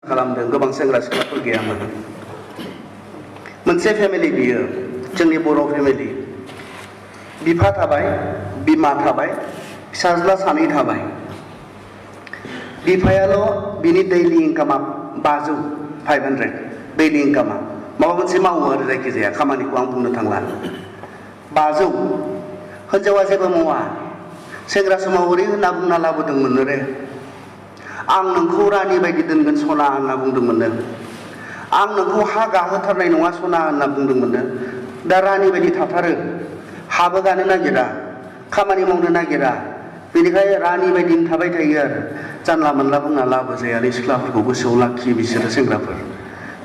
खालामदों गोबां सेंग्रा सिख्लाफोर गैयामोन मोनसे फेमिलि बियो जोंनि बर' फेमिलि बिफा थाबाय बिमा थाबाय फिसाज्ला सानै थाबाय बिफायाल' बिनि दैलि इनकामा 500 500 दैलि इनकामा माबा मोनसे मावो आरो जायखिजाया खामानिखौ आं बुंनो थांला 500 हिनजावा जेबो मावा सेंग्रा समाव ओरै होनना बुंना लाबोदोंमोन रे आं नोंखौ रानि बायदि दोनगोन सना होनना बुंदोंमोननो आं नोंखौ हा गाहोथारनाय नङा सना होनना बुंदोंमोननो दा रानि बायदि थाथारो हाबो गानो नागिरा खामानि मावनो नागिरा बेनिखायनो रानि बायदि थाबाय थायो आरो जानला मोनला बुंना लाबो जायालै सिख्लाफोरखौ गोसोआव लाखियो बिसोरो सेंग्राफोर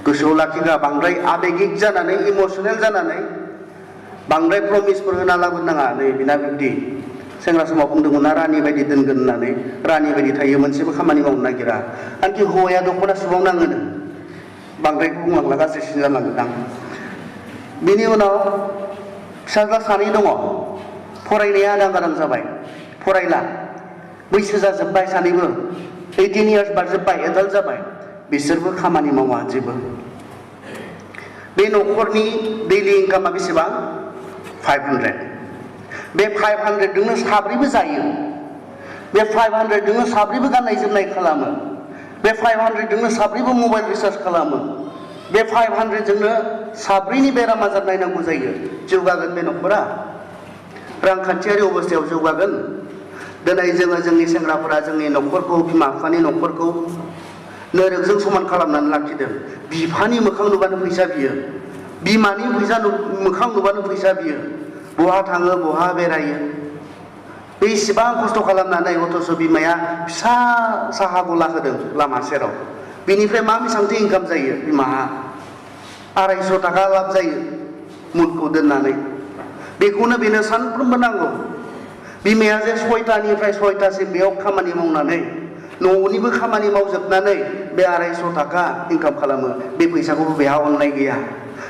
गोसोआव लाखिग्रा बांद्राय आबेगिक जानानै इमोसनेल जानानै बांद्राय प्रमिसफोर होना लाबो नाङा नै बिना बिब्दि सेंग्रा समाव बुंदोंमोन ना रानि बायदि दोनगोन होननानै रानि बायदि थायो मोनसेबो खामानि मावनो नागिरा आंखि हौवाया दख'ना सुबावनाङोनो बांद्राय बुंलांला गाज्रिसिन जालांगोन आं बिनि उनाव फिसाज्ला सानै दङ फरायनाया आदां गादां जाबाय फरायला बैसो जाजोब्बाय सानैबो 18 इयार्स बारजोब्बाय एडाल्ट जाबाय बिसोरबो खामानि मावा जेबो बे न'खरनि दैलि इनकामा बेसेबां 500 बे 500 जोंनो साब्रैबो जायो बे 500 जोंनो साब्रैबो गाननाय जोमनाय खालामो बे 500 जोंनो साब्रैबो मबाइल रिचार्ज खालामो बे 500 जोंनो साब्रैनि बेराम आजार नायनांगौ जायो जौगागोन बे न'खरा रांखान्थियारि अबस्थायाव जौगागोन दिनै जोङो जोंनि सेंग्राफोरा जोंनि न'खरखौ बिमा बिफानि न'खरखौ नोरोगजों समान खालामनानै लाखिदों बिफानि मोखां नुबानो फैसा बियो बिमानि मोखां नुबानो फैसा बियो बहा थाङो बहा बेरायो बेसेबां खस्थ' खालामनानै अथ'स' बिमाया फिसा साहा गला होदों लामा सेराव बेनिफ्राय मा बेसेबांथो इनकाम जायो बिमाहा 250 थाखा लाब जायो मुलखौ दोननानै बेखौनो बेनो सानफ्रोमबो नांगौ बिमाया जे 6टानिफ्राय 6टासिम बेयाव खामानि मावनानै न'निबो खामानि मावजोबनानै बे 250 थाखा इनकाम खालामो बे फैसाखौबो बेहा अननाय गैया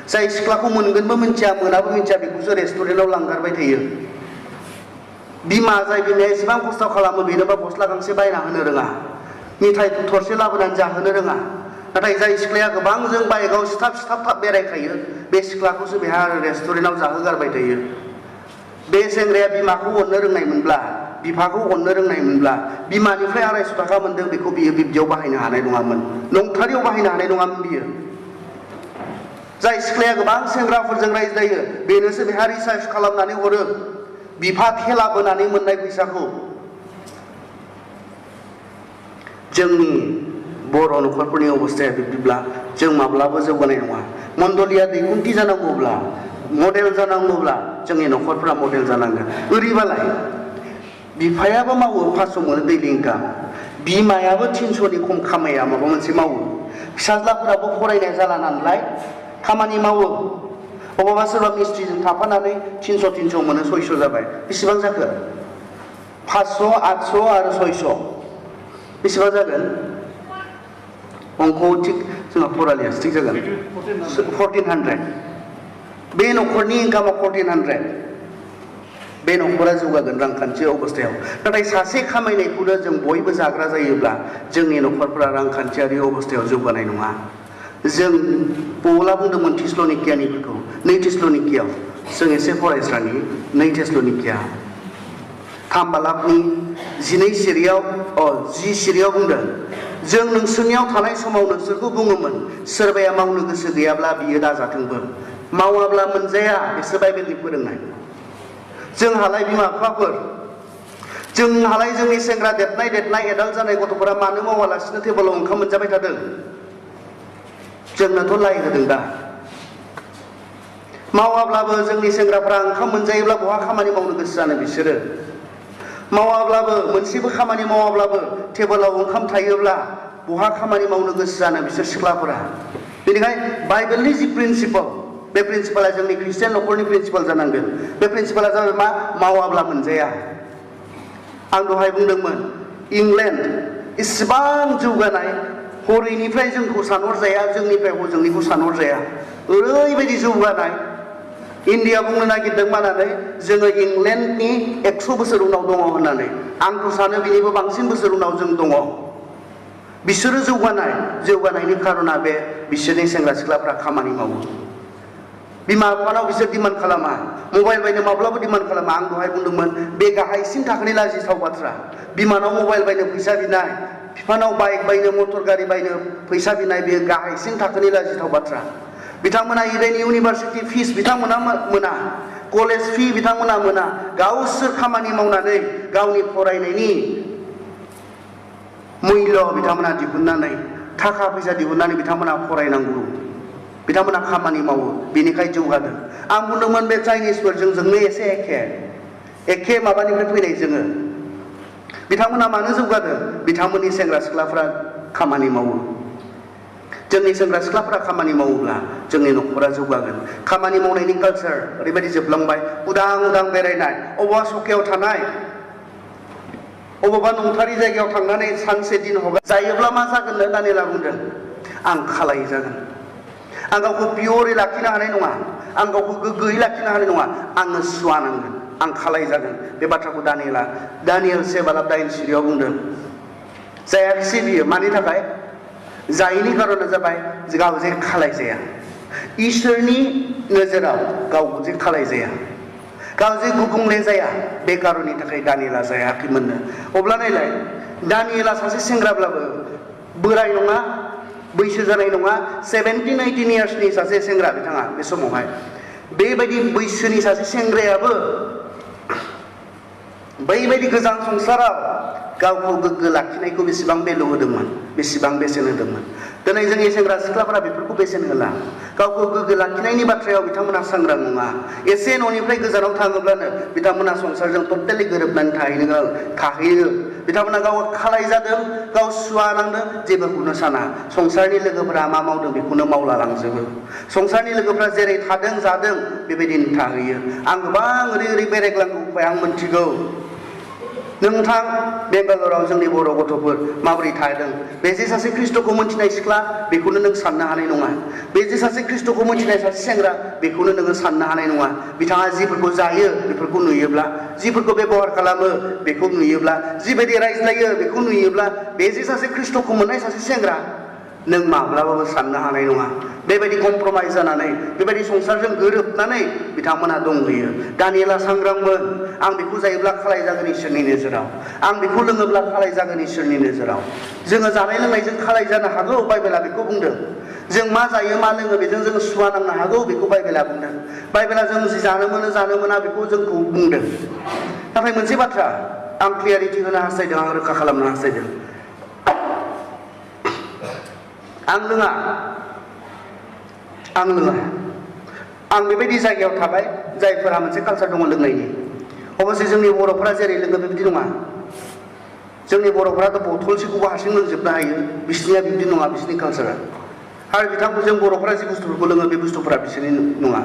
जाय सिख्लाखौ मोनगोनबो मिन्थिया मोनाबो मिन्थिया बेखौसो रेस्टुरेन्टआव लांगारबाय थायो बिमा जाय बिमाया एसेबां खस्थ' खालामो बेनोबा गस्ला गांसे बायना होनो रोङा मिथाइ थरसे लाबोनानै जाहोनो रोङा नाथाय जाय सिख्लाया गोबांजों बाइकआव सिथाब बेरायखायो बे सिख्लाखौसो बेहा रेस्टुरेन्टआव जाहोगारबाय थायो बे सेंग्राया बिमाखौ अननो रोंनायमोनब्ला बिफाखौ अननो रोंनायमोनब्ला बिमानिफ्राय 250 थाखा मोनदों बेखौ बियो बिब्दियाव बाहायनो हानाय नङामोन नंथारियाव बाहायनो हानाय नङामोन बियो जाय सिख्लाया गोबां सेंग्राफोरजों रायज्लायो बेनोसो बेहा रिसार्च खालामनानै हरो बिफा खेला बोनानै मोननाय फैसाखौ जोंनि बर' न'खरफोरनि अबस्थाया बिब्दिब्ला जों माब्लाबो जौगानाय नङा मण्डलिया दैकुन्थि जानांगौब्ला मडेल जानांगौब्ला जोंनि न'खरफोरा मडेल जानांगोन ओरैबालाय बिफायाबो मावो 500 मोनो दैलि इनकाम बिमायाबो 300नि खम खामाया माबा मोनसे मावो फिसाज्लाफोराबो फरायनाय जाला नालाय खामानि मावो अबावबा सोरबा मिस्ट्रिजों थाफानानै 300 मोनो 600 जाबाय बेसेबां जाखो 500 800 आरो 600 बेसेबां जागोन अंक'आव थिग जोंहा फरायनाया थिग जागोन 1400 बे न'खरनि इनकामा 1400 बे न'खरा जौगागोन रांखान्थि अबस्थायाव नाथाय सासे खामायनायखौनो जों बयबो जाग्रा जायोब्ला जोंनि न'खरफोरा रांखान्थियारि अबस्थायाव जौगानाय नङा जों पौला बुंदोंमोन थिस्लनिकियानिफोरखौ 2 थिस्लनिकियाव जों एसे फरायस्रानि 2 थिस्लनिकिया 3 बालाकनि 12 सिरियाव 10 सिरियाव बुंदों जों नोंसोरनियाव थानाय समाव नोंसोरखौ बुङोमोन सोरबाया मावनो गोसो गैयाब्ला बियो दाजाथोंबो मावाब्ला मोनजाया बिसोर बाइबेलनि फोरोंनाय जोंहालाय बिमा बिफाफोर जोंहालाय जोंनि सेंग्रा देरनाय एडाल्ट जानाय गथ'फोरा मानो मावालासिनो टेबोलाव ओंखाम मोनजाबाय थादों जोंनोथ' लाइ होदों दा मावाब्लाबो जोंनि सेंग्राफोरा ओंखाम मोनजायोब्ला बहा खामानि मावनो गोसो जानो बिसोरो मावाब्लाबो मोनसेबो खामानि मावाब्लाबो टेबोलाव ओंखाम थायोब्ला बहा खामानि मावनो गोसो जानो बिसोर सिख्लाफोरा बेनिखायनो बाइबेलनि जि प्रिन्सिपल बे प्रिन्सिपाला जोंनि ख्रिस्टियान न'खरनि प्रिन्सिपाल जानांगोन बे प्रिन्सिपाला जाबाय मा मावाब्ला मोनजाया आं दहाय बुंदोंमोन इंलेण्ड इसेबां जौगानाय हरैनिफ्राय जोंखौ सानहरजाया जोंनिफ्राय हजोंनिखौ सानहरजाया ओरैबायदि जौगानाय इन्डिया बुंनो नागिरदों मानानै जोङो इंलेण्डनि 100 बोसोर उनाव दङ होननानै आंथ' सानो बिनिबो बांसिन बोसोर उनाव जों दङ बिसोरो जौगानायनि खारना बे बिसोरनि सेंग्रा सिख्लाफ्रा खामानि मावो बिमा बिफानाव बिसोर डिमान्ड खालामा मबाइल बायनो माब्लाबो डिमान्ड खालामा आं दहाय बुंदोंमोन बे गाहायसिन थाखोनि लाजिथाव बाथ्रा बिमानाव मबाइल बायनो फैसा बिनाय बिफानाव बाइक बायनो मटर गारि बायनो फैसा बिनाय बेयो गाहायसिन थाखोनि लाजिथाव बाथ्रा बिथांमोना इभेन इउनिभार्सिटि फिस बिथांमोना मोना कलेज फी बिथांमोना मोना गावसोर खामानि मावनानै गावनि फरायनायनि मूल्य बिथांमोना दिहुननानै थाखा फैसा दिहुननानै बिथांमोना फरायनांगौ बिथांमोना खामानि मावो बेनिखाय जौगादों आं बुंदोंमोन बे चाइनिसफोरजों जोंनो एसे एखे माबानिफ्राय फैनाय जोङो बिथांमोना मानो जौगादों बिथांमोननि सेंग्रा सिख्लाफ्रा खामानि मावो जोंनि सेंग्रा सिख्लाफ्रा खामानि मावोब्ला जोंनि न'खरा जौगागोन खामानि मावनायनि कालचार ओरैबायदि जोबलांबाय उदां बेरायनाय अबेबा सखायाव थानाय अबेबा नंथारि जायगायाव थांनानै सानसे दिन हगार जायोब्ला मा जागोननो दानिएला बुंदों आं खालाय जागोन आं गावखौ पियरै लाखिनो हानाय नङा आं गावखौ गोग्गोयै लाखिनो हानाय नङा आङो सुवा नांगोन आं खालाय जागोन बे बाथ्राखौ दानिएल 7:9 बुंदों जायाखिसै बियो मानि थाखाय जायनि खारना जाबाय गाव जे खालाय जाया इसोरनि नोजोराव गाव जे खालाय जाया गाव जे गुबुंले जाया बे कारननि थाखाय दानिएला जायाखैमोननो अब्ला नायलाय दानिएला सासे सेंग्राब्लाबो बोराय नङा बैसो जानाय नङा 17-18 इयार्सनि सासे सेंग्रा बिथाङा बे समावहाय बेबायदि बैसोनि सासे सेंग्रायाबो बैबायदि गोजान संसाराव गावखौ गोग्गो लाखिनायखौ बेसेबां भेलु होदोंमोन बेसेबां बेसेन होदोंमोन दिनै जोंनि सेंग्रा सिख्लाफोरा बेफोरखौ बेसेन होला गावखौ गोग्गो लाखिनायनि बाथ्रायाव बिथांमोना सांग्रां नङा एसे न'निफ्राय गोजानाव थाङोब्लानो बिथांमोना संसारजों टटेलि गोरोबनानै थाहैयो बिथांमोना गाव खालाय जादों गाव सुवा नांदों जेबोखौनो साना संसारनि लोगोफोरा मा मावदों बेखौनो मावला लांजोबो संसारनि लोगोफोरा जेरै थादों जादों बेबायदिनो थाहैयो आं गोबां ओरै बेरायग्लांबाय आं मोनथिगौ नोंथां बेंगालराव जोंनि बर' गथ'फोर माबोरै थादों बे जे सासे ख्रिस्ट'खौ मोनथिनाय सिख्ला बेखौनो नों साननो हानाय नङा बे जे सासे ख्रिस्ट'खौ मोनथिनाय सासे सेंग्रा बेखौनो नोङो साननो हानाय नङा बिथाङा जिफोरखौ जायो बेफोरखौ नुयोब्ला जिफोरखौ बेबहार खालामो बेखौ नुयोब्ला जिबायदि रायज्लायो बेखौ नुयोब्ला बे जे सासे ख्रिस्ट'खौ मोननाय सासे सेंग्रा नों माब्लाबाबो साननो हानाय नङा बेबायदि कमप्रमाइज जानानै बेबायदि संसारजों गोरोबनानै बिथांमोना दंहैयो दानिएला सांग्रांमोन आं बेखौ जायोब्ला खालाय जागोन इसोरनि नोजोराव आं बेखौ लोङोब्ला खालाय जागोन इसोरनि नोजोराव जोङो जानाय लोंनायजों खालाय जानो हागौ बाइबेला बेखौ बुंदों जों मा जायो मा लोङो बेजों जों सुवा नांनो हागौ बेखौ बाइबेला बुंदों बाइबेला जों जि जानो मोनो जानो मोना बेखौ जोंखौ बुंदों नाथाय मोनसे बाथ्रा आं क्लियारिटि होनो हास्थायदों आं रोखा खालामनो हास्थायदों आं लोङा आं बेबायदि जायगायाव थाबाय जायफोरा मोनसे कालचार दङ लोंनायनि अबसे जोंनि बर'फोरा जेरै लोङो बेबायदि नङा जोंनि बर'फोराथ' बथलसेखौबो हारसिं लोंजोबनो हायो बिसोरनिया बिब्दि नङा बिसोरनि कालचारा आरो बिथांखौ जों बर'फोरा जि बुस्थुफोरखौ लोङो बे बुस्थुफोरा बिसोरनि नङा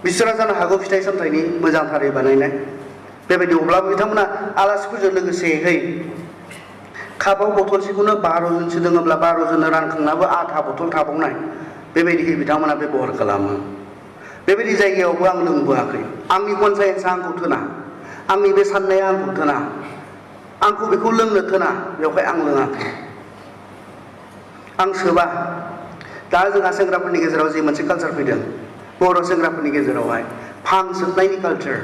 बिसोरा जानो हागौ फिथाइ सामथाइनि मोजांथारै बानायनाय बेबायदि अब्लाबो बिथांमोना आलासिफोरजों लोगोसेयै कापाव बथलसेखौनो 12 जनसो लोङोब्ला 12 जननो रानखांनाबो आधा बथल थाबावनाय बेबायदिहै बिथांमोना बेबहार खालामो बेबायदि जायगायावबो आं लोंबोआखै आंनि कनसायेन्सआ आंखौ थोना आंनि बे साननाया आंखौ थोना आंखौ बेखौ लोंनो थोना बेवहाय आं लोङाखै आं सोबा दा जोंहा सेंग्राफोरनि गेजेराव जे मोनसे कालचार फैदों बर' सेंग्राफोरनि गेजेरावहाय फां सोबनायनि कालचार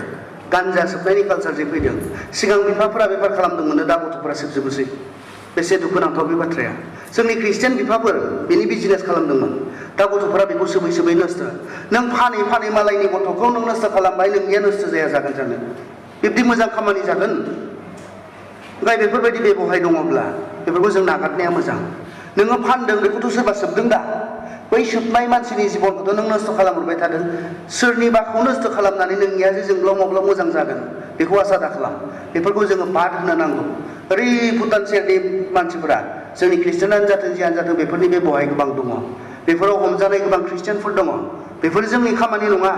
गान्जा सोबनायनि कालचार जे फैदों सिगां बिफाफोरा बेफार खालामदोंमोन दा गथ'फोरा सोबजोबोसै बेसे दुखुनांथाव बे बाथ्राया जोंनि ख्रिस्टियान बिफाफोर बेनि बिजनेस खालामदोंमोन दा गथ'फोरा बेखौ सोबै नस्थ' नों फानै मालायनि गथ'खौ नों नस्थ' खालामबाय नोंनिया नस्थ' जाया जागोन जानो बिब्दि मोजां खामानि जागोन ओमफ्राय बेफोरबायदि बेबहाय दङब्ला बेफोरखौ जों नागारनाया मोजां नोङो फानदों बेखौथ' सोरबा सोबदों दा बै सोबनाय मानसिनि जिबनखौथ' नों नस्थ' खालामहरबाय थादों सोरनिबाखौ नस्थ' खालामनानै नोंनिया जे जोंब्लाव माब्लाव मोजां जागोन बेखौ आसा दा खालाम बेफोरखौ जोङो बाद होनो नांगौ ओरै भुटान सेरनि मानसिफोरा जोंनि ख्रिस्टियानानो जाथों जियानो जाथों बेफोरनि बेबहाय गोबां दङ बेफोराव हमजानाय गोबां ख्रिस्टियानफोर दङ बेफोर जोंनि खामानि नङा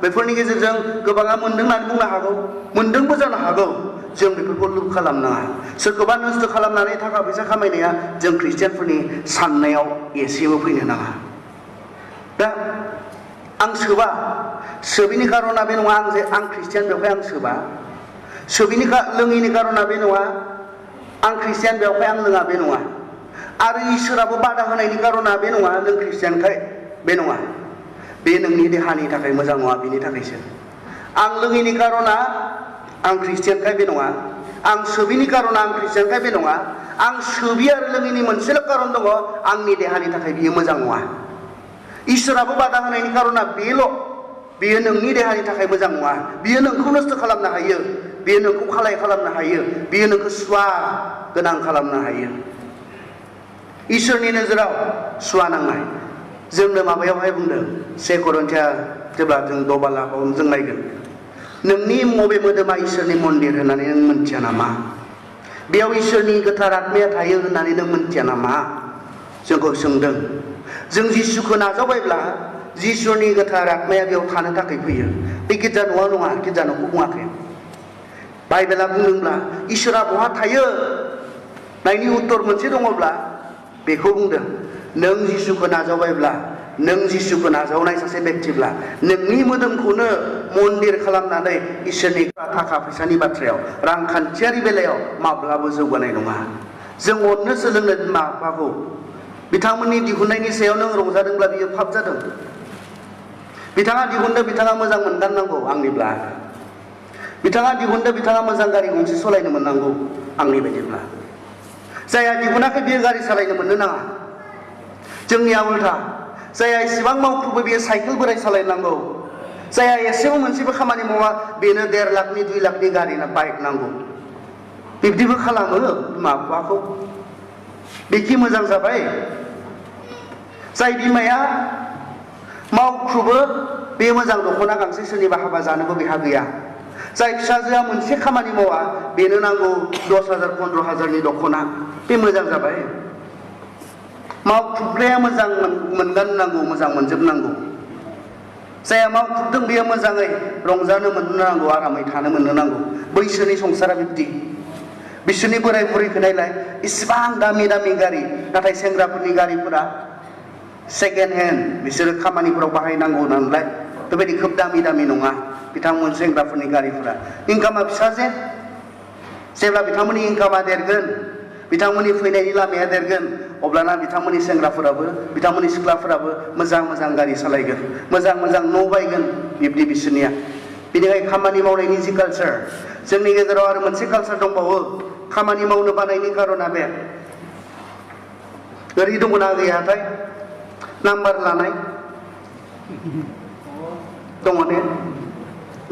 बेफोरनि गेजेरजों गोबाङा मोनदों होननानै बुंनो हागौ मोनदोंबो जानो हागौ जों बेफोरखौ लुप खालामनाङा सोरखौबा नस्थ' खालामनानै थाखा फैसा खामायनाया जों ख्रिस्टियानफोरनि साननायाव एसेबो फैनो नाङा दा आं सोबा सोबिनि कारना बे नङा आं ख्रिस्टियान बेवहाय आं सोबा सोबिनि लोङैनि कारना बे नङा आं ख्रिस्टियान बेवहाय आं लोङा बे नङा आरो इसोराबो बादा होनायनि कारना बे नङा नों ख्रिस्टियानखाय बे नङा बे नोंनि देहानि थाखाय मोजां नङा बिनि थाखायसो आं लोङैनि कारना आं ख्रिस्टियानखाय बे नङा आं सोबिनि कारना आं ख्रिस्टियानखाय बे नङा आं सोबि आरो लोङैनि मोनसेल' कारन दङ आंनि देहानि थाखाय बियो मोजां नङा इसोराबो बादा होनायनि कारना बेल' बियो नोंनि देहानि थाखाय मोजां नङा बियो नोंखौ नस्थ' खालामनो हायो बियो नोंखौ खालाय खालामनो हायो बियो नोंखौ सुवा गोनां खालामनो हायो इसोरनि नोजोराव सुवा नांनाय जोंनो माबायावहाय बुंदों 1 करिन्थिया जेब्ला जों दबालाखौ जों नायगोन नोंनि मबे मोदोमा इसोरनि मन्दिर होननानै नों मोनथिया नामा बेयाव इसोरनि गोथार आत्माया थायो होननानै नों मोनथिया नामा जोंखौ सोंदों जों जिसुखौ नाजावबायब्ला जिसुनि गोथार आत्माया बेयाव थानो थाखाय फैयो बे गिर्जा न'आ नङा गिर्जा न'खौ बुङाखै बाइबेला बुंदोंब्ला इसोरा बहा थायो नायनि उत्तर मोनसे दङब्ला बेखौ बुंदों नों जिसुखौ नाजावबायब्ला नों जिसुखौ नाजावनाय सासे बेक्तिब्ला नोंनि मोदोमखौनो मन्दिर खालामनानै इसोरनि थाखा फैसानि बाथ्रायाव रांखान्थियारि बेलायाव माब्लाबो जौगानाय नङा जों अननो सोलोंनो बिमा बिफाखौ बिथांमोननि दिहुननायनि सायाव नों रंजादोंब्ला बियो पाप जादों बिथाङा दिहुनदों बिथाङा मोजां मोनगारनांगौ आंनिब्ला बिथाङा दिहुनदों बिथाङा मोजां गारि गंसे सालायनो मोननांगौ आंनि बायदिब्ला जायहा दिहुनाखै बियो गारि सालायनो मोननो नाङा जोंनिया उल्था जायहा एसेबां मावख्रुबो बियो साइकेल बोराय सालायनांगौ जायहा एसेबो मोनसेबो खामानि मावा बेनो 1.5 लाखनि 2 लाखनि गारि बाइक नांगौ बिब्दिबो खालामो बिमा बिफाखौ बेखि मोजां जाबाय जाय बिमाया मावख्रुबो बे मोजां दख'ना गांसे सोरनिबा हाबा जानोबो बेहा गैया जाय फिसाजोआ मोनसे खामानि मावा बेनो नांगौ 10,000 15,000नि दख'ना बे मोजां जाबाय मावख्रुबग्राया मोजां मोनगाननांगौ मोजां मोनजोबनांगौ जायहा मावख्रुबदों बेयो मोजाङै रंजानो मोननो नांगौ आरामै थानो मोननो नांगौ बैसोरनि संसारा बिब्दि बिसोरनि बोराय बुरैखौ नायलाय इसिबां दामि दामि गारि नाथाय सेंग्राफोरनि गारिफोरा सेकेन्ड हेन्ड बिसोरो खामानिफोराव बाहायनांगौ नालाय बेबायदि खोब दामि दामि नङा बिथांमोन सेंग्राफोरनि गारिफोरा इनकामा फिसा जेब्ला बिथांमोननि इनकामा देरगोन बिथांमोननि फैनायनि लामाया देरगोन अब्लाना बिथांमोननि सेंग्राफोराबो बिथांमोननि सिख्लाफोराबो मोजां मोजां गारि सालायगोन मोजां मोजां न' बायगोन बिब्दि बिसोरनिया बेनिखायनो खामानि मावनायनि जि कालचार जोंनि गेजेराव आरो मोनसे कालचार दंबावो खामानि मावनो बानायनि कारना बे ओरै दङना गैयाथाय नाम्बार लानाय दङ ने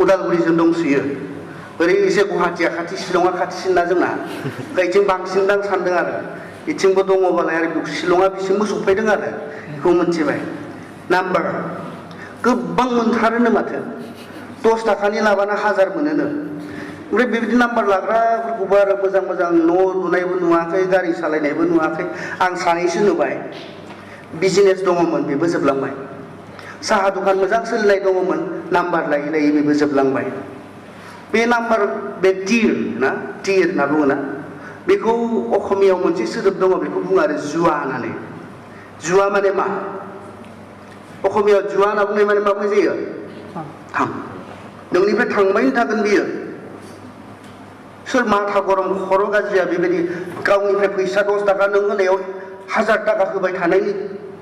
उदालगुरिजों दंसोयो ओरै एसे गुवाहाटिया खाथि शिलंआ खाथिसिनना जोंना ओमफ्राय बांसिन दां सानदों आरो इथिंबो दङबालाय आरो शिलंआ बिसिमबो सफैदों आरो बेखौ मोनथिबाय नाम्बार गोबां मोनथारोनो माथो 10 थाखानि लाबानो 1000 मोनोनो ओमफ्राय बेबायदि नाम्बार लाग्राफोरखौबो आरो मोजां मोजां न' लुनायबो नुवाखै गारि सालायनायबो नुवाखै आं सानैसो नुबाय बिजनेस दङमोन बेबो जोबलांबाय साहा दखान मोजां सोलिनाय दङमोन नाम्बार लायै लायै बेबो जोबलांबाय बे नाम्बार बे टिर होनना बुङो ना बेखौ असमियाव मोनसे सोदोब दङ बेखौ बुङो आरो जुवा होननानै जुवा माने मा असमियाव जुवा होनना बुंनाय माने मा बुंनाय जायो थां नोंनिफ्राय थांबायनो थागोन बियो सोर माथा गरम खर' गाज्रिया बेबायदि गावनिफ्राय फैसा 10 थाखा नों होनायाव 1000 थाखा होबाय थानायनि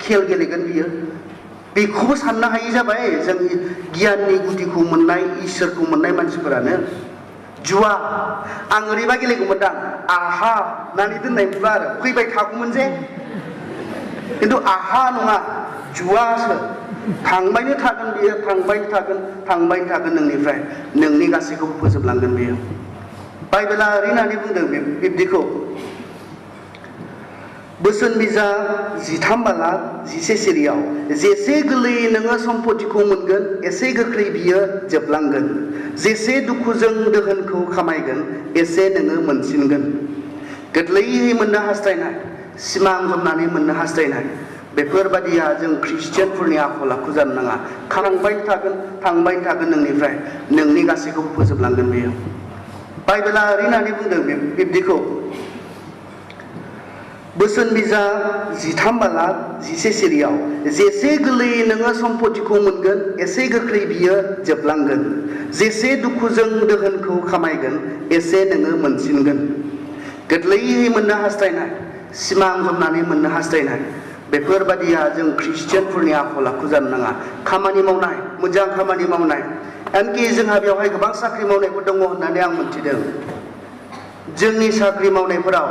खेल गेलेगोन बियो बेखौबो साननो हायि जाबाय जोंनि गियाननि गुदिखौ मोननाय इसोरखौ मोननाय मानसिफोरानो जुवा आं ओरैबा गेलेगौमोन दां आहा होननानै दोननायमोनबा आरो फैबाय थागौमोन जे खिन्थु आहा नङा जुवासो थांबायनो थागोन बियो थांबायनो थागोन नोंनिफ्राय नोंनि गासैखौबो फोजोबलांगोन बियो बाइबेला ओरै होननानै बुंदों बिब्दिखौ बोसोन बिजाब 13 बालाक 11 सिरियाव जेसे गोरलैयै नोङो सम्पतिखौ मोनगोन एसे गोख्रै बियो जोबलांगोन जेसे दुखुजों दोहोनखौ खामायगोन एसे नोङो मोनसिनगोन गोरलैयै मोननो हास्थायनाय सिमां हमनानै मोननो हास्थायनाय बेफोरबादिया जों ख्रिस्टियानफोरनि आखल आखु जानो नाङा थांबाय थागोन नोंनिफ्राय नोंनि गासैखौबो फोजोबलांगोन बियो बाइबेला ओरै होननानै बुंदों बिब्दिखौ बोसोन बिजाब 13 बालाक 11 सिरियाव जेसे गोरलैयै नोङो सम्पतिखौ मोनगोन एसे गोख्रै बियो जोबलांगोन जेसे दुखुजों दोहोनखौ खामायगोन एसे नोङो मोनसिनगोन गोरलैयै मोननो हास्थायनाय सिमां जमनानै मोननो हास्थायनाय बेफोरबादिया जों ख्रिस्टियानफोरनि आखल आखु जानो नाङा। खामानि मावनाय, मोजां खामानि मावनाय, एमनकि जोंहा बेवहाय गोबां साख्रि मावनायफोर दङ होननानै आं मिथिदों। जोंनि साख्रि मावनायफोराव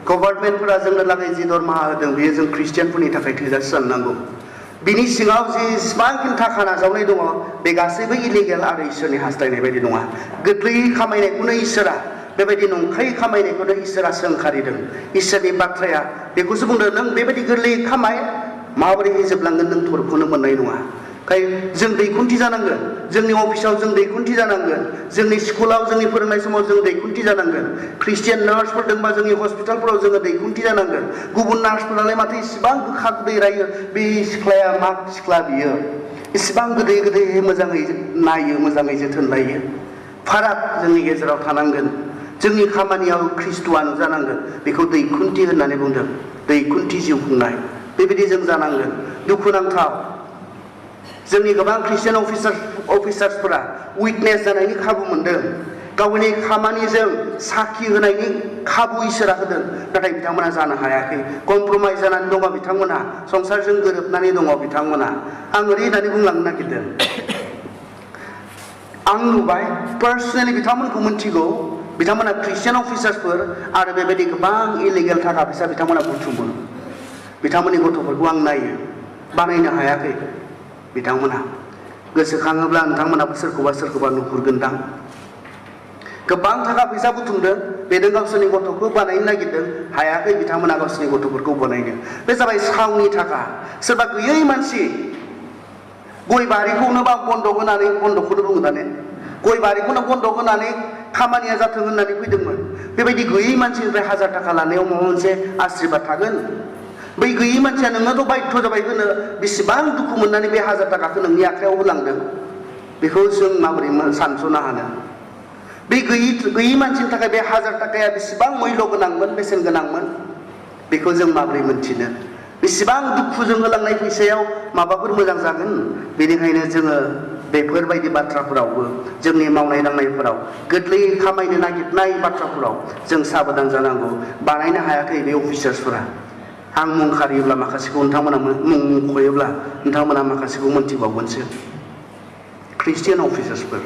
गभर्नमेन्टफोरा जोंनो लागै जि दरमाहा होदों बेयो जों ख्रिस्टियानफोरनि थाखाय थोजासे जानो नांगौ। बिनि सिङाव जेसेबांखिनि थाखा नाजावनाय दङ बे गासैबो इलिगेल आरो इसोरनि हास्थायनाय बायदि नङा। गोरलैयै खामायनायखौनो इसोरा, बेबायदि नंखाय खामायनायखौनो इसोरा सोंखारिदों। इसोरनि बाथ्राया बेखौसो बुंदों, नों बेबायदि गोरलैयै खामाय, माबोरैहाय जोबलांगोन नों थरखौनो मोननाय नङा। जों दैखुन्थि जानांगोन, जोंनि अफिसाव जों दैखुन्थि जानांगोन, जोंनि स्कुलाव जोंनि फोरोंनाय समाव जों दैखुन्थि जानांगोन, ख्रिस्टियान नार्सफोर दंबा जोंनि हस्पिटालफोराव जोङो दैखुन्थि जानांगोन। गुबुन नार्सफोरालाय माथो इसिबां गोखा गोदै रायो, बे सिख्लाया मा सिख्ला बियो, इसिबां गोदै गोदैहै मोजाङै नायो, मोजाङै जोथोन लायो। फाराग जोंनि गेजेराव थानांगोन। जोंनि खामानियाव ख्रिस्ट'आ नुजानांगोन। बेखौ दैखुन्थि होननानै बुंदों, दैखुन्थि जिउ खुंनाय, बेबायदि जों जानांगोन। दुखुनांथाव, जोंनि गोबां ख्रिस्टियान अफिसार्सफोरा उइटनेस जानायनि खाबु मोन्दों, गावनि खामानिजों साखि होनायनि खाबु इसोरा होदों, नाथाय बिथांमोना जानो हायाखै। कमप्रमाइज जानानै दङ बिथांमोना, संसारजों गोरोबनानै दङ बिथांमोना। आं ओरै होननानै बुंलांनो नागिरदों, आं नुबाय, पार्सनेलि बिथांमोनखौ मिथिगौ, बिथांमोना ख्रिस्टियान अफिसार्सफोर आरो बेबायदि गोबां इलिगेल थाखा फैसा बिथांमोना बुथुमो। बिथांमोननि गथ'फोरखौ आं नायो, बानायनो हायाखै बिथांमोना। गोसोखाङोब्ला नोंथांमोनाबो सोरखौबा सोरखौबा नुहुरगोनदां। गोबां थाखा फैसा बुथुमदों, बेजों गावसोरनि गथ'खौ बानायनो नागिरदों, हायाखै बिथांमोना गावसोरनि गथ'फोरखौ बानायनो। बे जाबाय सावनि थाखा। सोरबा गैयै मानसि गय बारिखौनो बा बन्दक होनानै, बन्दकखौनो बुङो दाने, गय बारिखौनो बन्दक होनानै खामानिया जाथों होननानै फैदोंमोन। बेबायदि गैयै मानसिनिफ्राय 1000 थाखा लानायाव माबा मोनसे आशीर्बाद थागोन। बै गैयै मानसिया नोंनोथ' बाध्य जाबाय होनो, बेसेबां दुखु मोननानै बे 1000 थाखाखौ नोंनि आखायाव होलांदों, बेखौ जों माबोरै सानस'नो हानो। बे गैयै मानसिनि थाखाय बे 1000 थाखाया बेसेबां मैल्य गोनांमोन, बेसेन गोनांमोन, बेखौ जों माबोरै मोनथिनो। बेसेबां दुखुजों होलांनाय फैसायाव माबाफोर मोजां जागोन। बेनिखायनो जोङो बेफोरबायदि बाथ्राफोरावबो, जोंनि मावनाय दांनायफोराव, गोरलैयै खामायनो नागिरनाय बाथ्राफोराव जों साबधान जानांगौ। बानायनो हायाखै बे अफिसार्सफोरा। आं मुं खारियोब्ला माखासेखौ नोंथांमोना, मुं मख'योब्ला नोंथांमोना माखासेखौ मोनथिबावगोनसो। ख्रिस्टियान अफिसार्सफोर,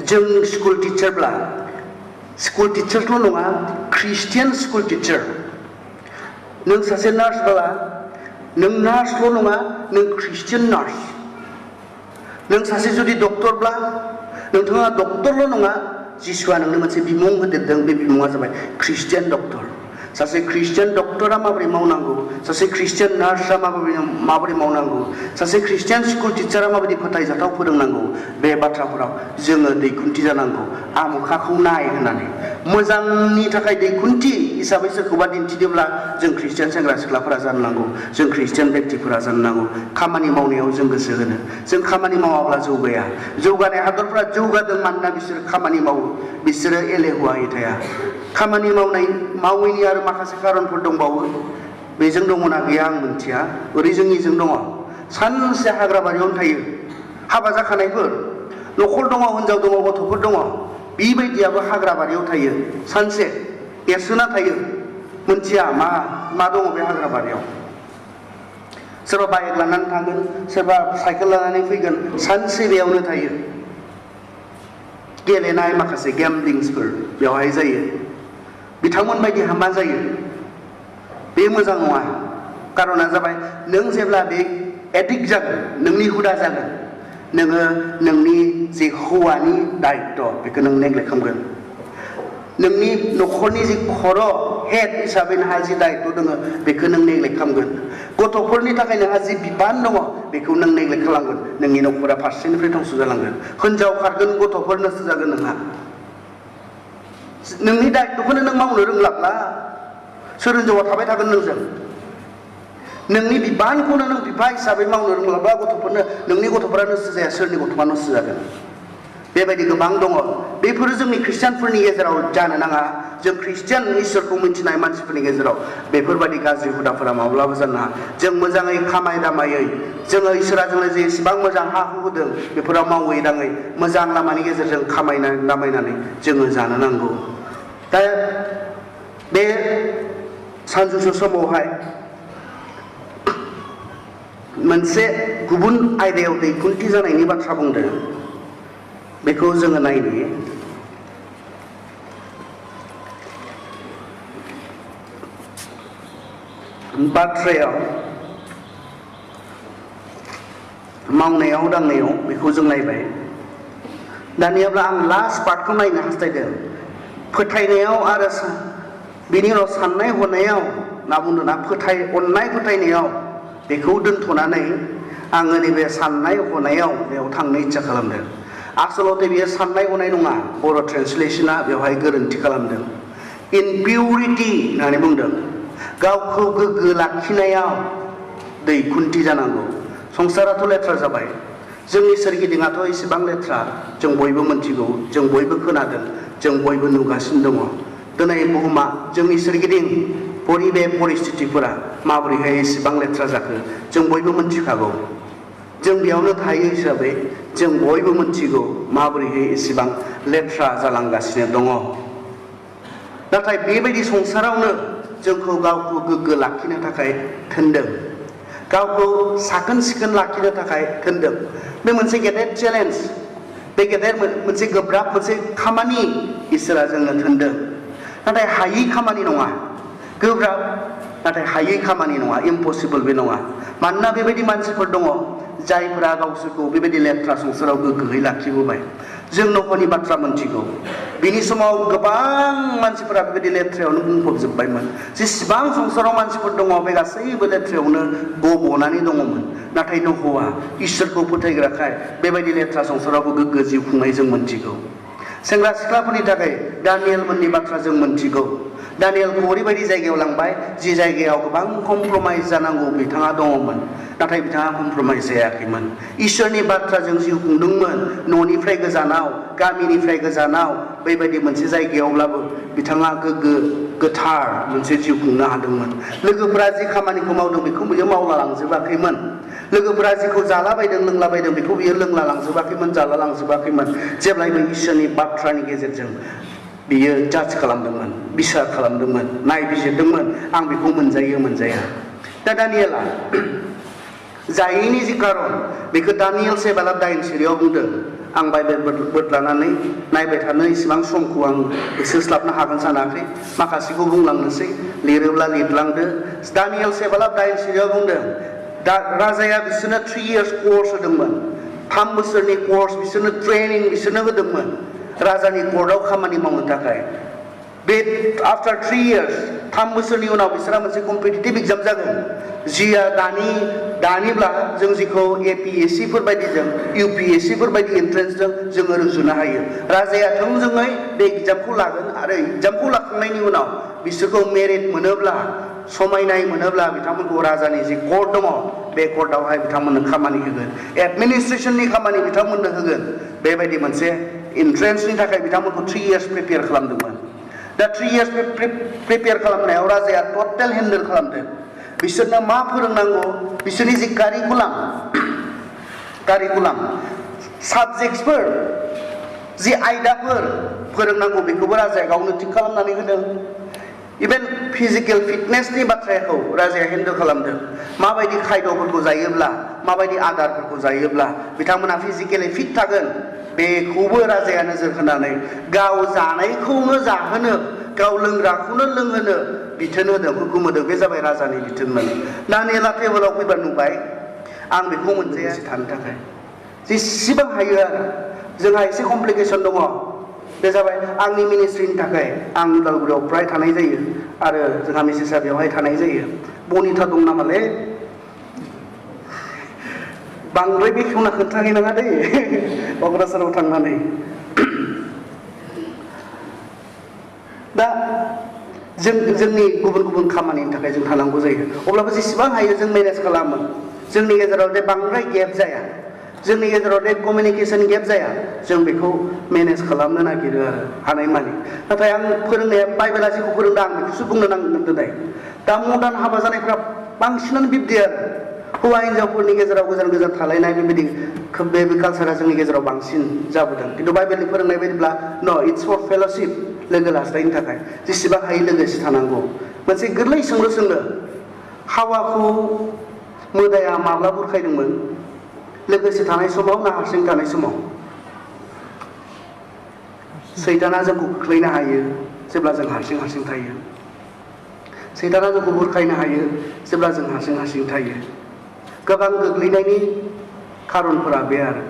जों स्कुल टिचारब्ला, स्कुल टिचारथ' नङा, ख्रिस्टियान स्कुल टिचार। नों सासे नार्सब्ला, नों नार्सल' नङा, नों ख्रिस्टियान नार्स। नों सासे जुदि डक्टरब्ला, नोंथाङा डक्टरल' नङा, जिसुआ नोंनो मोनसे बिमुं होदेरदों, बे बिमुङा जाबाय ख्रिस्टियान डक्टर। सासे ख्रिस्टियान डक्टरा माबोरै मावनांगौ, सासे ख्रिस्टियान नार्सआ माबोरै मावनांगौ, सासे ख्रिस्टियान स्कुल टिचारा माबायदि फोथायजाथाव फोरोंनांगौ, बे बाथ्राफोराव जोङो दैखुन्थि जानांगौ। आमुखाखौ नाय होननानै मोजांनि थाखाय दैखुन्थि हिसाबै सोरखौबा दिन्थिदोंब्ला जों ख्रिस्टियान सेंग्रा सिख्लाफोरा जानो नांगौ, जों ख्रिस्टियान व्यक्तिफोरा जानो नांगौ। खामानि मावनायाव जों गोसो होनो। जों खामानि मावाब्ला जौगाया। जौगानाय हादरफोरा जौगादों मानोना बिसोर खामानि मावो, बिसोरो एलेहुवायै थाया। खामानि मावैनि आरो माखासे खारनफोर दंबावो, बेजों दङना गैया आं मिथिया। ओरै जोंनिजों दङ, सानसे हाग्रा बारियावनो थायो। हाबा जाखानायफोर, न'खर दङ, हिनजाव दङ, गथ'फोर दङ, बेबायदियाबो हाग्रा बारियाव थायो। सानसे एरसोना थायो, मिथिया मा दङ बे हाग्रा बारियाव। सोरबा बाइक लानानै थांगोन, सोरबा साइकेल लानानै फैगोन, सानसे बेयावनो थायो। गेलेनाय माखासे गेमलिंसफोर बेवहाय जायो। बिथांमोन बायदि हामा जायो। बे मोजां नङा। कारना जाबाय, नों जेब्ला बे एडिक्ट जागोन, नोंनि हुदा जागोन, नोङो नोंनि जे हौवानि दायित्व बेखौ नों नेग्लेक्ट खालामगोन। नोंनि न'खरनि जि खर' हेड हिसाबै नोंहा जि दायित्व दङ बेखौ नों नेग्लेक्ट खालामगोन। गथ'फोरनि थाखाय नोंहा जि बिबान दङ बेखौ नों नेग्लेक्ट खालामगोन। नोंनि न'खरा फारसेनिफ्राय धंस' जालांगोन। हिनजाव खारगोन, गथ'फोर नस्थ' जागोन नोंहा। नोंनि दायित्वखौनो नों मावनो रोंलाब्ला सोर हिनजावा थाबाय थागोन नोंजों? नोंनि बिबानखौनो नों बिफा हिसाबै मावनो रोंलाब्ला गथ'फोरनो, नोंनि गथ'फोरा नस्थ' जाया, सोरनि गथ'आ नस्थ' जागोन? बेबायदि गोबां दङ। बेफोरो जोंनि ख्रिस्टियानफोरनि गेजेराव जानो नाङा। जों ख्रिस्टियान इसोरखौ मिन्थिनाय मानसिफोरनि गेजेराव बेफोरबायदि गाज्रि हुदाफोरा माब्लाबा जानो नाङा। जों मोजाङै खामाय दामायै, जोङो इसोरा जोंनो जे एसेबां मोजां हा हु होदों, बेफोराव मावै दाङै मोजां लामानि गेजेरजों खामायनानै दामायनानै जोङो जानो नांगौ। दा बे सानजौफु समावहाय मोनसे गुबुन आयदायाव दैखुन्थि जानायनि बाथ्रा बुंदों बेखौ जोङो नायनि बाथ्रायाव मावनायाव दांनायाव बेखौ जों नायबाय दानियाब्ला आं लास्ट पार्टखौ नायनो हास्थायदों फोथायनायाव आरो बिनि उनाव साननाय हनायाव ना बुंदों ना अननाय फोथायनायाव बेखौ दोनथ'नानै आङो नैबे साननाय हनायाव बेयाव थांनो इच्छा खालामदों आसलते बेयो साननाय हनाय नङा बर' ट्रेन्सलेसना बेवहाय गोरोन्थि खालामदों इनपिउरिटि होननानै बुंदों गावखौ गोग्गो लाखिनायाव दैखुन्थि जानांगौ संसाराथ' लेथ्रा जाबाय जोंनि सोरगिदिङाथ' एसेबां लेथ्रा जों बयबो मोनथिगौ जों बयबो खोनादों जों बयबो नुगासिनो दङ दिनै बुहुमा जोंनि सोरगिदिं परिस्थितिफोरा माबोरैहाय एसेबां लेथ्रा जाखो जों बयबो मोनथिखागौ जों बेयावनो थायो हिसाबै जों बयबो मोनथिगौ माबोरैहाय एसेबां लेथ्रा जालांगासिनो दङ नाथाय बेबायदि संसारावनो जोंखौ गावखौ गोग्गो लाखिनो थाखाय थिनदों गावखौ साखोन सिखोन लाखिनो थाखाय थिनदों बे मोनसे गेदेर चेलेन्ज बे गेदेर मोनसे गोब्राब मोनसे खामानि इसोरा जोंनो थिनदों नाथाय हायि खामानि नङा गोब्राब नाथाय हायि खामानि नङा इम्पसिबल बे नङा मानोना बेबायदि मानसिफोर दङ जायफोरा गावसोरखौ बेबायदि लेथ्रा संसाराव गोग्गोयै लाखिबोबाय जों नखरनि बाथ्रा मोनथिगौ बिनि समाव गोबां मानसिफोरा बेबायदि लेथ्रायावनो बुंफबजोब्बायमोन जेसेबां संसाराव मानसिफोर दङ बे गासैबो लेथ्रायावनो गब'नानै दङमोन नाथाय न'आ इसोरखौ फोथायग्राखाय बेबायदि लेथ्रा संसारावबो गोग्गो जिउ खुंनाय जों मोनथिगौ सेंग्रा सिख्लाफोरनि थाखाय दानियेलमोननि बाथ्रा जों मोनथिगौ दानियेलखौ ओरैबायदि जायगायाव लांबाय जि जायगायाव गोबां कमप्रमाइज जानांगौ बिथाङा दङमोन नाथाय बिथाङा कमप्रमाइज जायाखैमोन इसोरनि बाथ्राजों जिउ खुंदोंमोन न'निफ्राय गोजानाव गामिनिफ्राय गोजानाव बेबायदि मोनसे जायगायावब्लाबो बिथाङा गोग्गो गोथार मोनसे जिउ खुंनो हादोंमोन लोगोफोरा जि खामानिखौ मावदों बेखौ बियो मावला लांजोबाखैमोन लोगोफोरा जिखौ जालाबायदों लोंलाबायदों बेखौ बियो लोंला लांजोबाखैमोन जाला लांजोबाखैमोन जेब्लायबो इसोरनि बाथ्रानि गेजेरजों बियो जाज खालामदोंमोन बिसार खालामदोंमोन नायबिजिरदोंमोन आं बेखौ मोनजायो मोनजाया दा दानियेला जायैनि जि कारन बेखौ दानियेल 7:9 बुंदों आं बाइबेल बोदलानानै नायबाय थानो इसेबां समखौ आं होसोस्लाबनो हागोन सानाखै माखासेखौ बुंलांनोसै लिरोब्ला लिरलांदो दानियेल 7:9 बुंदों दा राजाया बिसोरनो 3 years कर्स होदोंमोन 3 बोसोरनि कर्स बिसोरनो ट्रेनिं बिसोरनो होदोंमोन राजानि कर्टआव खामानि मावनो थाखाय बे आफ्टार 3 years 3 बोसोरनि उनाव बिसोरहा मोनसे कम्पिटिटिभ एग्जाम जागोन जिया दानिब्ला जों जिखौ APSC फोर बायदि जों UPSC फोर बायदि एन्ट्रेन्सजों जोङो रुजुनो हायो राजाया थोंजोङै बे एग्जामखौ लागोन आरो एग्जामखौ लाखांनायनि उनाव बिसोरखौ मेरिट मोनोब्ला समायनाय मोनोब्ला बिथांमोनखौ राजानि जि कर्ट दङ बे कर्टआवहाय बिथांमोननो खामानि होगोन एडमिनिस्ट्रेसननि खामानि बिथांमोननो होगोन बेबायदि मोनसे एन्ट्रेन्सनि थाखाय बिथांमोनखौ 3 years प्रिपेयार खालामदोंमोन दा 3 years प्रिपेयार खालामनायाव राजाया टटेल हेन्डेल खालामदों बिसोरनो मा फोरोंनांगौ बिसोरनि जि कारिकुलाम साबजेक्टसफोर जि आयदाफोर फोरोंनांगौ बेखौबो राजाया गावनो थिग खालामनानै होदों इभेन फिजिकेल फिटनेसनि बाथ्राखौ राजाया हेन्डेल खालामदों माबायदि खायद'फोरखौ जायोब्ला माबायदि आदारफोरखौ जायोब्ला बिथांमोना फिजिकेलि फिट थागोन बेखौबो राजाया नोजोर होनानै गाव जानायखौनो जाहोनो गाव लोंग्राखौनो लोंहोनो बिथोन होदों हुकुम होदों बे जाबाय राजानि बिथोनमोन दानियेला टेबोलाव फैबा नुबाय आं बेखौ मोनजाया थानो थाखाय जेसेबां हायो आरो जोंहा एसे कमप्लिकेसन दङ बे जाबाय आंनि मिनिस्ट्रिनि थाखाय आं उदालगुरियाव प्राय थानाय जायो आरो जोंहा मिसेसआ बेवहाय थानाय जायो बनिता दं नामाले बांद्राय बेखेवना खोन्थाहै नाङा दै क'क्राझाराव थांनानै दा जोंनि गुबुन खामानिनि थाखाय जों थानांगौ जायो अब्लाबो जेसेबां हायो जों मेनेज खालामो जोंनि गेजेराव दे बांद्राय गेप जाया जोंनि गेजेराव दे कमिउनिकेसन गेप जाया जों बेखौ मेनेज खालामनो नागिरो आरो हानायमानि नाथाय आं फोरोंनाया बाइबेला जेखौ फोरोंदों आं बेखौसो बुंनो नांगोन दिनै दा मडार्न हाबा जानायफ्रा बांसिनानो बिब्दि आरो हौवा हिन्जावफोरनि गेजेराव गोजान थालायनाय बेबायदि खोब बे कालसारा जोंनि गेजेराव बांसिन जाबोदों खिन्थु बाइबेलनि फोरोंनाय बायदिब्ला न इट्स फर फेल'शिप लोगो लाज्लायनो थाखाय जेसेबां हायो लोगोसे थानांगौ मोनसे गोरलै सोंलु सोंनो हावाखौ मोदाया माब्ला बुरखायदोंमोन लोगोसे थानाय समाव ना हारसिं थानाय समाव सैताना जोंखौ खोख्लैनो हायो जेब्ला जों हारसिं हारसिं थायो सैताना जोंखौ बुरखायनो हायो जेब्ला जों हारसिं हारसिं थायो गोबां गोग्लैनायनि खारनफोरा बे आरो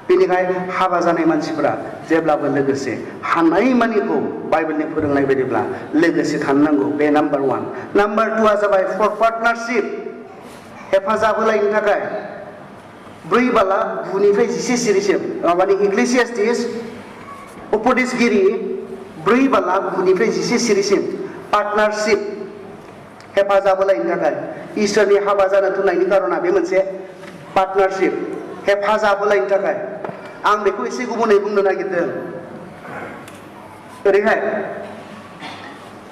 बेनिखायनो हाबा जानाय मानसिफोरा जेब्लाबो लोगोसे हानायमानिखौ बाइबेलनि फोरोंनाय बायदिब्ला लोगोसे थानो नांगौ बे नाम्बार 1 नाम्बार 2 जाबाय फर पार्टनारशिप हेफाजाब होलायनो थाखाय 4 बाला 9 निफ्राय 11 सिरिसिम माबानि इक्लेसियास्टिस उपदेशगिरि 4 बाला 9 निफ्राय 11 सिरिसिम पार्टनारशिप हेफाजाब होलायनो थाखाय इसोरनि हाबा जानो थुननायनि कारना बे मोनसे पार्टनारशिप हेफाजाब होलायनो थाखाय आं बेखौ एसे गुबुनै बुंनो नागिरदों ओरैहाय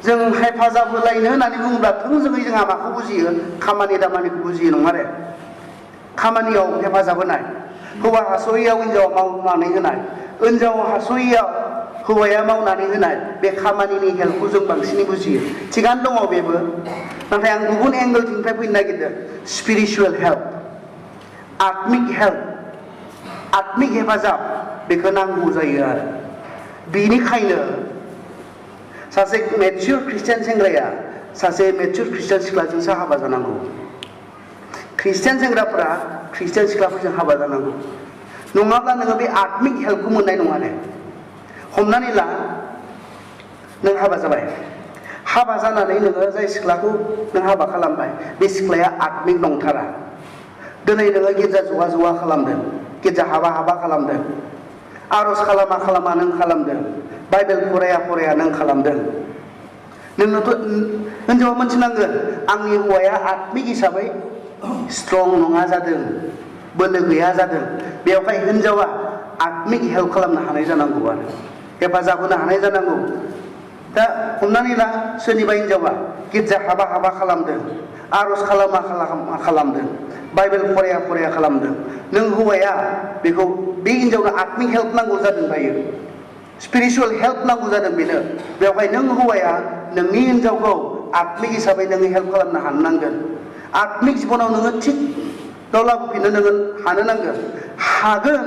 जों हेफाजाब होलायनो होननानै बुङोब्ला थोंजोङै जोंहा माखौ बुजियो खामानि दामानिखौ बुजियो नङा रे खामानियाव हेफाजाब होनाय हौवा हास'यैयाव हिनजावा मावनानै होनाय हिनजाव हास'यैयाव हौवाया मावनानै होनाय बे खामानिनि हेल्पखौ जों बांसिनै बुजियो थिगानो दङ बेबो नाथाय आं गुबुन एंगोलनिफ्राय फैनो नागिरदों स्पिरिचुवेल हेल्प आत्मिक हेल्प आत्मिक हेफाजाब बेखौ नांगौ जायो आरो बेनिखायनो सासे मेच्युर ख्रिस्टियान सेंग्राया सासे मेच्युर ख्रिस्टियान सिख्लाजोंसो हाबा जानांगौ ख्रिस्टियान सेंग्राफोरा ख्रिस्टियान सिख्लाफोरजों हाबा जानांगौ नङाब्ला नोङो बे आत्मिक हेल्पखौ मोननाय नङा दे हमनानै ला नों हाबा जाबाय हाबा जानानै नोङो जाय सिख्लाखौ नों हाबा खालामबाय बे सिख्लाया आत्मिक नंथारा दिनै नोङो गिर्जा ज'वा खालामदों गिर्जा हाबा खालामदों आर'ज खालामा नों खालामदों बाइबेल फराया नों खालामदों नोंनोथ' हिनजावा मोनथिनांगोन आंनि हौवाया आत्मिक हिसाबै स्ट्रं नङा जादों बोलो गैया जादों बेवहाय हिनजावा आत्मिक हेल्प खालामनो हानाय जानांगौ आरो हेफाजाब होनो हानाय जानांगौ दा हमनानै ला सोरनिबा हिनजावा गिर्जा हाबा खालामदों आर'ज खालामा खालामदों बाइबेल फराया खालामदों नों हौवाया बेखौ बे हिनजावनो आत्मिक हेल्प नांगौ जादों दायो स्पिरिचुवेल हेल्प नांगौ जादों बेनो बेवहाय नों हौवाया नोंनि हिनजावखौ आत्मिक हिसाबै नोङो हेल्प खालामनो हानो नांगोन आत्मिक जिबनाव नोङो थिग गाव लाबोफिननो नोङो हानो नांगोन हागोन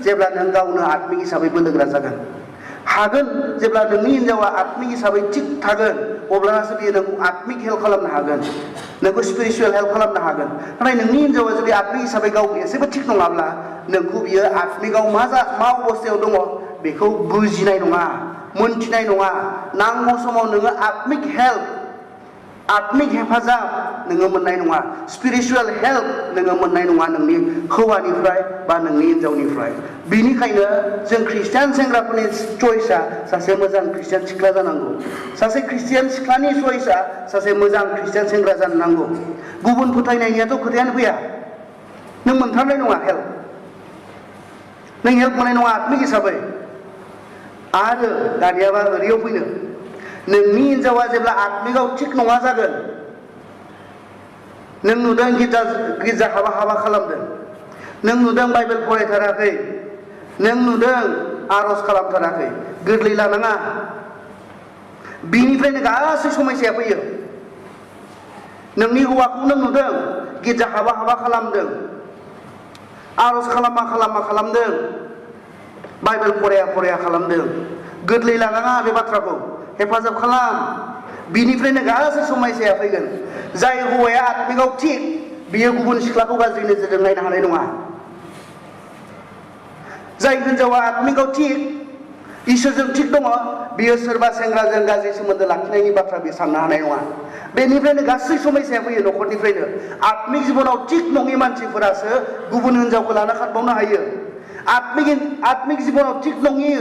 जेब्ला नों गावनो आत्मिक हिसाबै बोलोग्रा जागोन हागोन जेब्ला नोंनि हिनजावा आत्मिक हिसाबै थिग थागोन अब्लासो बियो नोंखौ आत्मिक हेल्प खालामनो हागोन नोंखौ स्पिरिचुवेल हेल्प खालामनो हागोन नाथाय नोंनि हिनजावा जुदि आत्मिक हिसाबै गाव एसेबो थिग नङाब्ला नोंखौ बियो आत्मिकाव मा अबस्थायाव दङ बेखौ बुजिनाय नङा मोनथिनाय नङा नांगौ समाव नोङो आत्मिक हेल्प आत्मिक हेफाजाब नोङो मोननाय नङा स्पिरिचुवेल हेल्प नोङो मोननाय नङा नोंनि हौवानिफ्राय बा नोंनि हिनजावनिफ्राय बेनिखायनो जों ख्रिस्टियान सेंग्राफोरनि चइसआ सासे मोजां ख्रिस्टियान सिख्ला जानांगौ सासे ख्रिस्टियान सिख्लानि चइसआ सासे मोजां ख्रिस्टियान सेंग्रा जानो नांगौ गुबुन फोथायनायनियाथ' खोथायानो फैया नों मोनथारनाय नङा हेल्प नों हेल्प मोननाय नङा आत्मिक हिसाबै आरो दानियाबा ओरैयाव फैनो नोंनि हिनजावा जेब्ला आत्मिकाव थिग नङा जागोन नों नुदों गिर्जा हाबा खालामदों नों नुदों बाइबेल फरायथाराखै नों नुदों आर'ज खालामथाराखै गोरलै लानाङा बिनिफ्रायनो गासै समस्याया फैयो नोंनि हौवाखौ नों नुदों गिर्जा हाबा खालामदों आर'ज खालामा खालामदों बाइबेल फराया खालामदों गोरलै लानाङा बे बाथ्राखौ हेफाजाब खालाम बिनिफ्रायनो गासै समस्याया फैगोन जाय हौवाया आत्मिकाव थिग बियो गुबुन सिख्लाखौ गाज्रि नोजोरजों नायनो हानाय नङा जाय हिनजावा आत्मिकाव थिग इसोरजों थिग दङ बियो सोरबा सेंग्राजों गाज्रि सोमोन्दो लाखिनायनि बाथ्रा बे साननो हानाय नङा बेनिफ्रायनो गासै समस्याया फैयो न'खरनिफ्रायनो आत्मिक जिबनाव थिग नङि मानसिफोरासो गुबुन हिनजावखौ लानो खारबावनो हायो आत्मिक जिबनाव थिग नङि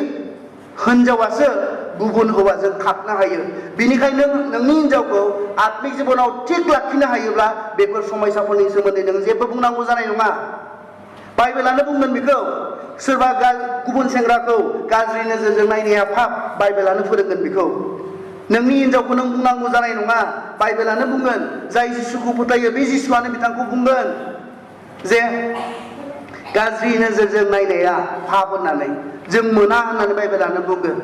हिनजावासो गुबुन हौवाजों खारनो हायो बेनिखायनो नोंनि हिनजावखौ आत्मिक जिबनाव थिग लाखिनो हायोब्ला बेफोर समस्याफोरनि सोमोन्दै नों जेबो बुंनांगौ जानाय नङा बाइबेलानो बुंगोन बेखौ सोरबा गुबुन सेंग्राखौ गाज्रि नोजोरजों नायनाया पाप बाइबेलानो फोरोंगोन बेखौ नोंनि हिनजावखौ नों बुंनांगौ जानाय नङा बाइबेलानो बुंगोन जाय जिसुखौ फोथायो बे जिसुआनो बिथांखौ बुंगोन जे गाज्रि नोजोरजों नायनाया पाप होननानै जों मोना होननानै बाइबेलानो बुंगोन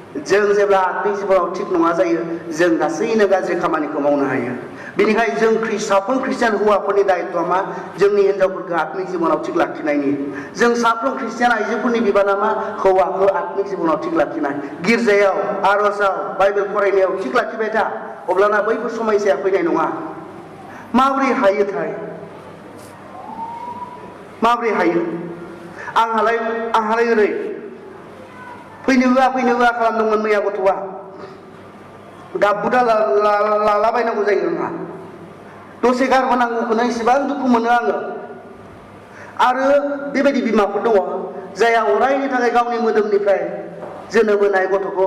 जों जेब्ला आत्मिक जिबनाव थिग नङा जायो जों गासैनो गाज्रि खामानिखौ मावनो हायो बेनिखायनो जों साफ्रोम ख्रिस्टियान हौवाफोरनि दायित्वआ मा जोंनि हिन्जावफोरखौ आत्मिक जिबनाव थिग लाखिनायनि जों साफ्रोम ख्रिस्टियान आइजोफोरनि बिबाना मा हौवाखौ आत्मिक जिबनाव थिग लाखिनाय गिर्जायाव आर'जाव बाइबेल फरायनायाव थिग लाखिबाय था अब्लाना बैफोर समस्याया फैनाय नङा माबोरै हायोथाय माबोरै हायो आंहालाय ओरै फैनो होआ खालामदोंमोन मैया गथ'आ गाबबुदा लालाबायनांगौ जायो आंहा दसे गारबोनांगौखौनो इसेबां दुखु मोनो आङो आरो बेबायदि बिमाफोर दङ जायहा अरायनि थाखाय गावनि मोदोमनिफ्राय जोनोम होनाय गथ'खौ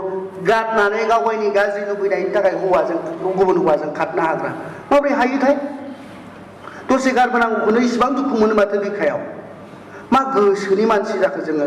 गारनानै गावगायनि गाज्रि लुबैनायनि थाखाय गुबुन हौवाजों खारनो हाग्रा माबोरै हायोथाय दसे गारबोनांगौखौनो इसेबां दुखु मोनो माथो बिखायाव मा गोसोनि मानसि जाखो जोङो